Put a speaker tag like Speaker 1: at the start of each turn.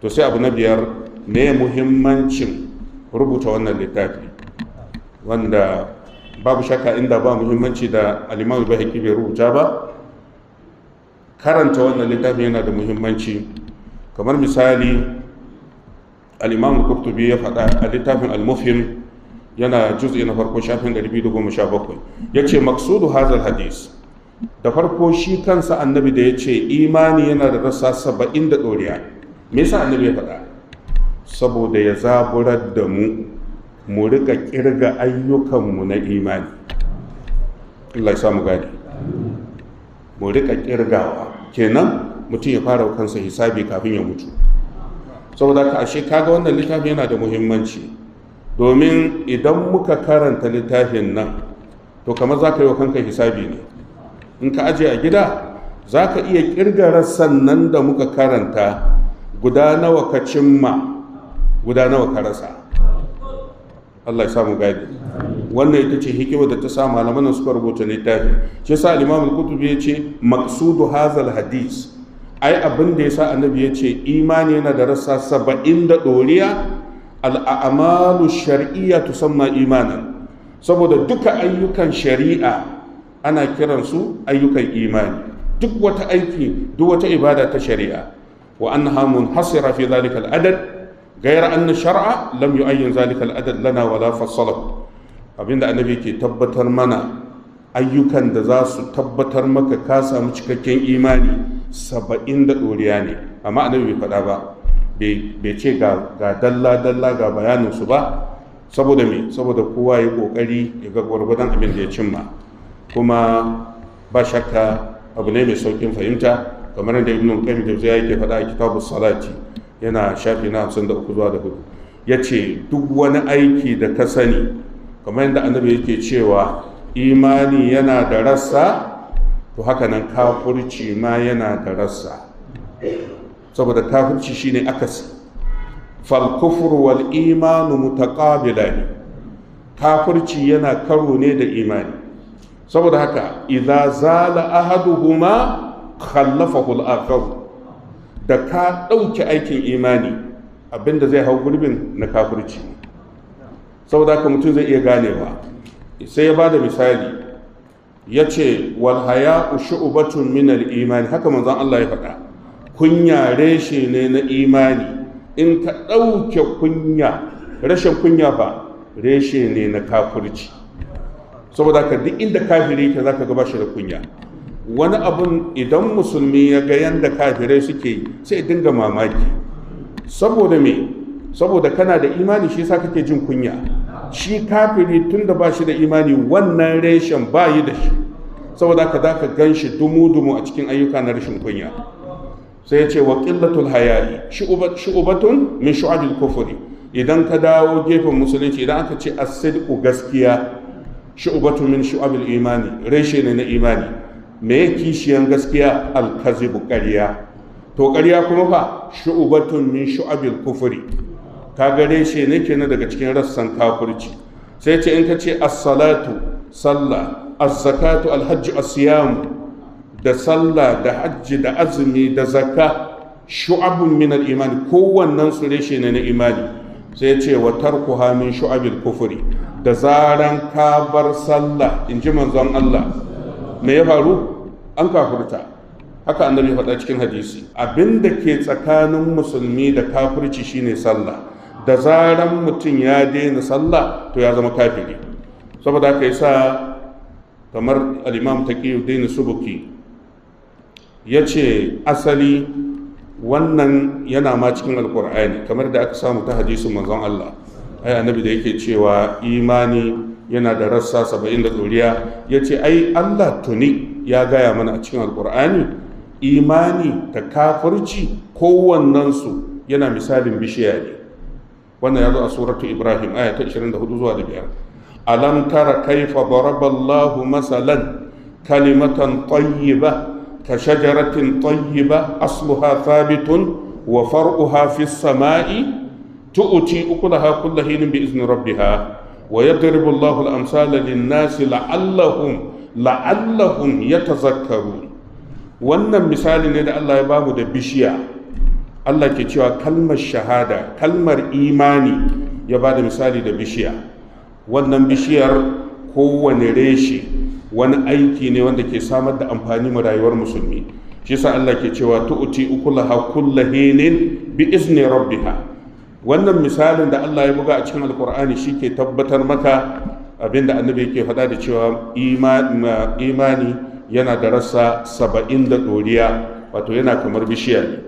Speaker 1: to sai abu na biyar, me muhimmancin rubuta wannan littafi, wanda babu shakka inda ba muhimmanci da al-Imam Bayhaqi bai rubuta ba. Karanta wannan littafin yana da muhimmanci. Kamar misali, al-Imam Qurtubi ya faɗa a littafin al-Mufhim, yana juz'i na farko shafin 217, yace maqsudu hadha hadis, da farko shi kansa annabi da yace imani yana da rassa 70 da doriya. Me yasa annabi ya faɗa? Saboda ya zaburar da mu rika kirga ayyukanmu na imani. Allah ya samu gani. Mu rika kirgawa, kenan mutum ya fara kansa hisabi kafin ya mutu. Saboda ka ashe kaga wannan littafin yana da muhimmanci, domin idan muka karanta littafin nan to kamar za ka yi wa kanka hisabi ne. In ka aje a gida za ka iya kirga rassan nan da muka karanta, guda nawa ka cimma, guda nawa ka rasa. Allah ya samu gadi. Wannan ita ce hikima da ta sa malaman suka rubuta littafi. Shi yasa al-Imam al-Qurtubi ya ce maqsudu hazal hadis, ai abin da yasa annabi ya ce imani yana da rassa 70 da doriya, al-a'malu shar'iyya tusamma imanan, saboda duka ayyukan shari'a ana kiransu ayyukan imani. Duk wata aiki, duk wata ibada ta shari'a, wa annaha munhasira fi dhalika al-adad غير أن الشرع لم يعين ذلك العدد لنا ولا فصله. abinda annabi ke tabbatar mana, ayyukan da za su tabbatar maka ka samu cikakken imani 70 da ɗoriya ne, amma annabi bai faɗa ba, bai ce ga dalla-dalla ga bayaninsu ba. Saboda me? Saboda kowa ya ƙoƙari ya ga gwargwadon abin da ya cimma. Kuma ba shakka abu ne mai sauƙin fahimta, kamar da ibn qayyim da zai yake faɗa a kitabus salati, yana shafi na 53 zuwa da 4, ya ce duk wani aiki da ka sani, kamar yadda annabi yake cewa imani yana da rassa, to haka nan kafirci ma yana da rassa. Saboda kafirci shine akasi. Fal kufru wal imanu mutaqabilani, kafirci yana karo ne da imani. Saboda haka idza zala ahaduhuma khallafahu al-akhar, da ka ɗauki aikin imani, abinda zai hau gurbin na kafirci. Saboda haka mutum zai iya ganewa. Sai ya bada misali, ya ce wal haya'u shu'batun min al-imani, haka manzon Allah ya faɗa. Kunya reshe ne na imani. In ka ɗauke kunya, rashin kunya fa reshe ne na kafirci. Saboda haka duk inda kafiri yake zaka ga ba shi da kunya. Wani abun idan musulmi ya ga yanda kafirai suke yi, sai dinga mamaki. Saboda me? Saboda kana da imani, shi yasa kake jin kunya. Shi kafiri tunda ba shi da imani, wannan reshen ba yi da shi. Saboda haka za ka gan shi dumu-dumu a cikin ayyuka na rashin kunya. Sai ya ce wa qillatul haya'i shu'batun min shu'abil kufri. Idan ka dawo gefen musulunci, idan aka ce as-sidqu gaskiya, shu'batun min shu'abil imani, reshe ne na imani. Me ya kishiyan gaskiya? Alkazibu, ƙarya. To ƙarya kuma fa shu'batun min shu'abil kufri, ka gare shi ne kenan daga cikin rassan kafirci. Sai ce in ka ce as-salatu sallah, az-zakatu al-hajj as-siyam, da sallah da hajji da azumi da zakka shu'abun min al-iman, kowannen su reshe ne na imani. Sai ce wa tarkuha min shu'abil kufri, da zaran ka bar sallah, in ji manzon Allah, me ya faru? An kafirta. Haka annabi faɗa cikin hadisi, abinda ke tsakanin musulmi da kafirci shine sallah. Da zaran mutum ya daina sallah to ya zama kafiri. Saboda haka yasa kamar al-Imam Taqiyuddin Subki ya ce asali wannan yana ma cikin alkur'ani, kamar da aka samu ta hadisin manzon Allah. Ai annabi da yake cewa imani yana da rassa 70 da ɗoriya, ya ce ai Allah tuni ya gaya mana a cikin alkur'ani, imani da kafirci kowannensu yana misalin bishiya ne. Wannan ya zo a suratu Ibrahim aya ta 24 zuwa da 5. Alam tara kaifa daraballahu masalan kalimatan tayyiba ka shajaratin tayyiba asluha thabitun wa far'uha fis sama'i tu'ti ukulaha kulla hinin bi izni rabbiha wa yadribu Allahu al-amsala lin-nasi la'allahum yatazakkarun. Wannan misali ne da Allah ya bamu da bishiya. Allah ke cewa kalmar shahada, kalmar imani, ya ba da misali da bishiya. Wannan bishiyar kowane reshe wani aiki ne wanda ke samar da amfani ma rayuwar musulmi. Shi yasa Allah ke cewa tu'ti ukulaha kullahinin bi izni rabbiha. Wannan misalin da Allah ya buga a cikin alkur'ani shi ke tabbatar maka abinda annabi yake faɗa da cewa imani yana da rassa 70 da ɗoriya, wato yana kamar bishiya ne.